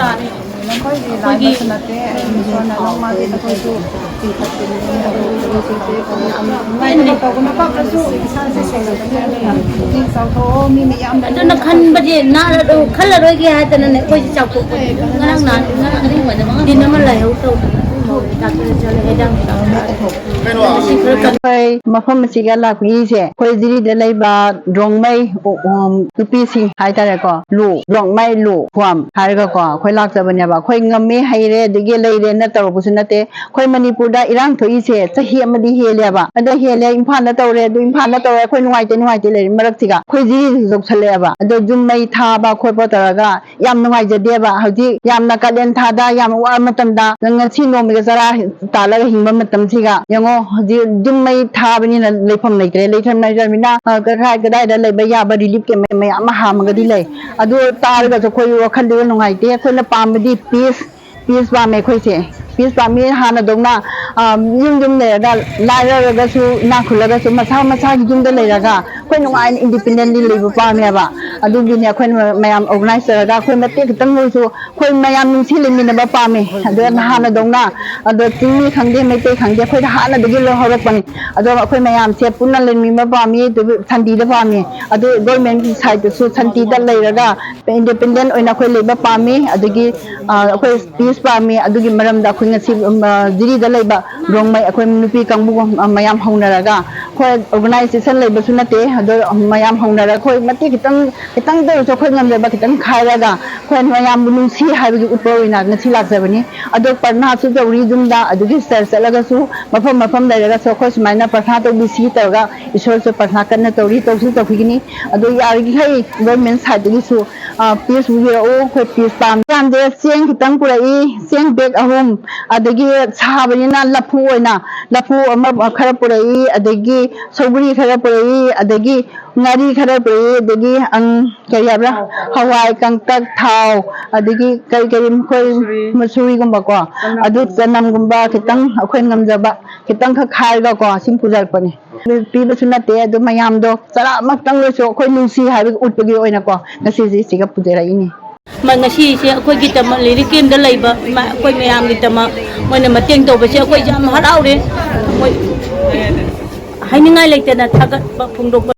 ꯇꯥꯔꯦ ꯑꯩꯈꯣꯏꯒꯤ ꯑꯗꯨꯅ ꯈꯟꯕꯁꯦ ꯈꯜꯂꯔꯣꯏꯒꯦ ꯍꯥꯏꯗꯅꯅꯦ ꯑꯩꯈꯣꯏꯁꯦ ꯆꯥꯎꯊꯣꯛꯄꯁꯦ ꯉꯔꯥꯡ ꯅꯍꯥꯟ ꯗꯤꯟ ꯑꯃ ꯂꯥꯏꯍꯧ ꯑꯩꯈꯣꯏ ꯃꯐꯝ ꯑꯁꯤꯒ ꯂꯥꯛꯄꯤꯔꯤꯁꯦ ꯑꯩꯈꯣꯏ ꯖꯤꯔꯤꯗ ꯂꯩꯕ ꯔꯣꯡꯃꯩ ꯅꯨꯄꯤꯁꯤꯡ ꯍꯥꯏꯇꯥꯔꯦꯀꯣ ꯔꯣꯡꯃꯩ ꯍꯨꯝ ꯍꯥꯏꯔꯒꯀꯣ ꯑꯩꯈꯣꯏ ꯂꯥꯛꯆꯕꯅꯦꯕ ꯑꯩꯈꯣꯏ ꯉꯝꯃꯦ ꯍꯩꯔꯦ ꯑꯗꯒꯤ ꯂꯩꯔꯦꯅ ꯇꯧꯔꯛꯄꯁꯨ ꯅꯠꯇꯦ ꯑꯩꯈꯣꯏ ꯃꯅꯤꯄꯨꯔꯗ ꯏꯔꯥꯡ ꯊꯣꯛꯏꯁꯦ ꯆꯍꯤ ꯑꯃꯗꯤ ꯍꯦꯜꯂꯦꯕ ꯑꯗꯣ ꯍꯦꯜꯂꯦ ꯏꯝꯐꯥꯜꯗ ꯇꯧꯔꯦ ꯑꯗꯨ ꯏꯝꯐꯥꯜꯗ ꯇꯧꯔꯦ ꯑꯩꯈꯣꯏ ꯅꯨꯡꯉꯥꯏꯇꯦ ꯂꯩꯔꯤ ꯃꯔꯛꯁꯤꯒ ꯑꯩꯈꯣꯏ ꯖꯤꯔꯤꯁꯤꯁꯨ ꯆꯥꯎꯁꯜꯂꯛꯑꯦꯕ ꯑꯗꯣ ꯖꯨꯝ ꯃꯩ ꯊꯥꯕ ꯈꯣꯠꯄ ꯇꯧꯔꯒ ꯌꯥꯝ ꯅꯨꯡꯉꯥꯏꯖꯗꯦꯕ ꯍꯧꯖꯤꯛ ꯌꯥꯝꯅ ꯀꯥꯂꯦꯟ ꯊꯥꯗ ꯌꯥꯝ ꯋꯥꯕ ꯃꯇꯝꯗ ꯉꯁꯤ ꯅꯣꯡꯃꯒ ꯆꯔꯥ ꯇꯥꯜꯂꯒ ꯍꯤꯡꯕ ꯃꯇꯝꯁꯤꯒ ꯌꯦꯡꯉꯣ ꯍꯧꯖꯤꯛ ꯖꯨꯝ ꯃꯩ ꯊꯥꯕꯅꯤꯅ ꯂꯩꯐꯝ ꯂꯩꯇ꯭ꯔꯕꯅꯤꯅ ꯀꯗꯥꯏꯗ ꯂꯩꯕ ꯌꯥꯕ ꯔꯤꯂꯤꯐ ꯀꯦꯝ ꯃꯌꯥꯝ ꯑꯃ ꯍꯥꯡꯃꯒꯗꯤ ꯂꯩ ꯑꯗꯨ ꯇꯥꯔꯒꯁꯨ ꯑꯩꯈꯣꯏ ꯋꯥꯈꯜꯗꯨ ꯅꯨꯡꯉꯥꯏꯇꯦ ꯑꯩꯈꯣꯏꯅ ꯄꯥꯝꯕꯗꯤ ꯄꯤꯁ ꯄꯥꯝꯃꯦ ꯑꯩꯈꯣꯏꯁꯦ ꯄꯤꯁ ꯄꯥꯝꯃꯤ ꯍꯥꯟꯅꯗꯧꯅ ꯌꯨꯝ ꯂꯩꯔꯒ ꯂꯥꯏꯔꯔꯒꯁꯨ ꯏꯅꯥꯛ ꯈꯨꯜꯂꯒꯁꯨ ꯃꯁꯥꯒꯤ ꯌꯨꯝꯗ ꯂꯩꯔꯒ ꯑꯩꯈꯣꯏ ꯅꯨꯡꯉꯥꯏꯅ ꯏꯟꯗꯤꯄꯦꯟꯗꯦꯟꯂꯤ ꯂꯩꯕ ꯄꯥꯝꯃꯦꯕ ꯑꯗꯨꯒꯤꯅꯦ ꯑꯩꯈꯣꯏꯅ ꯃꯌꯥꯝ ꯑꯣꯔꯒꯅꯥꯏꯖ ꯇꯧꯔꯒ ꯑꯩꯈꯣꯏ ꯃꯇꯦꯡ ꯈꯤꯇꯪ ꯑꯣꯏꯔꯁꯨ ꯑꯩꯈꯣꯏ ꯃꯌꯥꯝ ꯅꯨꯡꯁꯤ ꯂꯩꯃꯤꯟꯅꯕ ꯄꯥꯝꯃꯦ ꯑꯗꯣ ꯍꯥꯟꯅꯗꯧꯅ ꯑꯗꯣ ꯆꯤꯡꯃꯤ ꯈꯪꯗꯦ ꯃꯩꯇꯩ ꯈꯪꯗꯦ ꯑꯩꯈꯣꯏꯗ ꯍꯥꯟꯅꯗꯒꯤ ꯍꯧꯔꯛꯄꯅꯤ ꯑꯗꯣ ꯑꯩꯈꯣꯏ ꯃꯌꯥꯝꯁꯦ ꯄꯨꯟꯅ ꯂꯩꯃꯤꯟꯅꯕ ꯄꯥꯝꯃꯤ ꯁꯥꯟꯇꯤꯗ ꯄꯥꯝꯃꯤ ꯑꯗꯨ ꯒꯣꯔꯃꯦꯟꯒꯤ ꯁꯥꯏꯠꯇꯁꯨ ꯁꯥꯟꯇꯤꯗ ꯂꯩꯔꯒ ꯏꯟꯗꯤꯄꯦꯟꯗꯦꯟ ꯑꯣꯏꯅ ꯑꯩꯈꯣ ꯂꯩꯕ ꯄꯥꯝꯃꯤ ꯑꯗꯒꯤ ꯑꯩꯈꯣꯏ ꯄꯤꯁ ꯄꯥꯝꯃꯤ ꯑꯗꯨꯒꯤ ꯃꯔꯝꯗ ꯑꯩꯈꯣꯏ ꯉꯁꯤ ꯖꯤꯔꯤꯗ ꯂꯩꯕ ꯔꯣꯡꯃꯩ ꯑꯩꯈꯣꯏ ꯅꯨꯄꯤ ꯀꯥꯡꯕꯨ ꯃꯌꯥꯝ ꯍꯧꯅꯔꯒ ꯑꯩꯈꯣꯏ ꯑꯣꯔꯒꯅꯥꯏꯖꯦꯁꯟ ꯂꯩꯕꯁꯨ ꯅꯠꯇꯦ ꯑꯗꯣ ꯃꯌꯥꯝ ꯍꯧꯅꯔꯒ ꯑꯩꯈꯣꯏ ꯃꯇꯦꯡ ꯈꯤꯇꯪ ꯇꯧꯔꯁꯨ ꯑꯩꯈꯣꯏ ꯉꯝꯖꯕ ꯈꯤꯇꯪ ꯈꯥꯏꯔꯒ ꯑꯩꯈꯣꯏ ꯃꯌꯥꯝꯕꯨ ꯅꯨꯡꯁꯤ ꯍꯥꯏꯕꯒꯤ ꯎꯠꯄ ꯑꯣꯏꯅ ꯉꯁꯤ ꯂꯥꯛꯆꯕꯅꯤ ꯑꯗꯣ ꯄꯔꯅꯥꯁꯨ ꯇꯧꯔꯤ ꯌꯨꯝꯗ ꯑꯗꯨꯒꯤ ꯆꯔꯆ ꯆꯠꯂꯒꯁꯨ ꯃꯐꯝ ꯂꯩꯔꯒꯁꯨ ꯑꯩꯈꯣꯏ ꯁꯨꯃꯥꯏꯅ ꯄꯔꯊꯅꯥ ꯇꯧꯕꯤꯁꯤ ꯇꯧꯔꯒ ꯏꯁꯣꯔꯁꯨ ꯄꯔꯊꯅꯥ ꯀꯟꯅ ꯇꯧꯕꯤꯒꯅꯤ ꯑꯗꯣ ꯌꯥꯔꯤꯈꯩ ꯒꯣꯔꯃꯦꯟ ꯁꯥꯏꯠꯇꯒꯤꯁꯨ ꯄꯤꯁ ꯄꯤꯕꯤꯔꯛꯎ ꯑꯩꯈꯣꯏ ꯄꯤꯁ ꯄꯥꯝꯗꯦ ꯆꯦꯡ ꯈꯤꯇꯪ ꯄꯨꯔꯛꯏ ꯆꯦꯡ ꯕꯦꯒ 3 ꯑꯗꯒꯤ ꯁꯥꯕꯅꯤꯅ ꯂꯐꯨ ꯑꯃ ꯈꯔ ꯄꯨꯔꯛꯏ ꯑꯗꯒꯤ ꯁꯧꯒ꯭ꯔꯤ ꯈꯔ ꯄꯨꯔꯛꯏ ꯑꯗꯒꯤ ꯉꯥꯔꯤ ꯈꯔ ꯄꯨꯔꯛꯏ ꯑꯗꯒꯤ ꯀꯔꯤ ꯍꯥꯏꯕ꯭ꯔꯥ ꯍꯋꯥꯏ ꯀꯪꯇꯛ ꯊꯥꯎ ꯑꯗꯒꯤ ꯀꯔꯤ ꯑꯩꯈꯣꯏ ꯃꯁꯨꯔꯤꯒꯨꯝꯕꯀꯣ ꯑꯗꯨ ꯆꯅꯝꯒꯨꯝꯕ ꯈꯤꯇꯪ ꯑꯩꯈꯣꯏ ꯉꯝꯖꯕ ꯈꯤꯇꯪꯈꯛ ꯈꯥꯏꯔꯒꯀꯣ ꯁꯤꯡ ꯄꯨꯖꯔꯛꯄꯅꯤ ꯄꯤꯕꯁꯨ ꯅꯠꯇꯦ ꯑꯗꯨ ꯃꯌꯥꯝꯗꯣ ꯆꯔꯥ ꯑꯃꯛꯇꯪ ꯑꯣꯏꯔꯁꯨ ꯑꯩꯈꯣꯏ ꯅꯨꯡꯁꯤ ꯍꯥꯏꯕꯒꯤ ꯎꯠꯄꯒꯤ ꯑꯣꯏꯅꯀꯣ ꯉꯁꯤꯁꯤ ꯁꯤꯒ ꯄꯨꯖꯔꯛꯏꯅꯤ ꯉꯁꯤꯁꯦ ꯑꯩꯈꯣꯏꯒꯤꯗꯃꯛ ꯂꯤꯔꯤꯛ ꯀꯦꯝꯗ ꯂꯩꯕ ꯑꯩꯈꯣꯏ ꯃꯌꯥꯝꯒꯤꯗꯃꯛ ꯃꯣꯏꯅ ꯃꯇꯦꯡ ꯇꯧꯕꯁꯦ ꯑꯩꯈꯣꯏꯁꯦ ꯌꯥꯝ ꯍꯔꯥꯎꯔꯦ ꯍꯥꯏꯅꯤꯡꯉꯥꯏ ꯂꯩꯇꯅ ꯊꯥꯒꯠꯄ ꯐꯣꯡꯗꯣꯛꯄ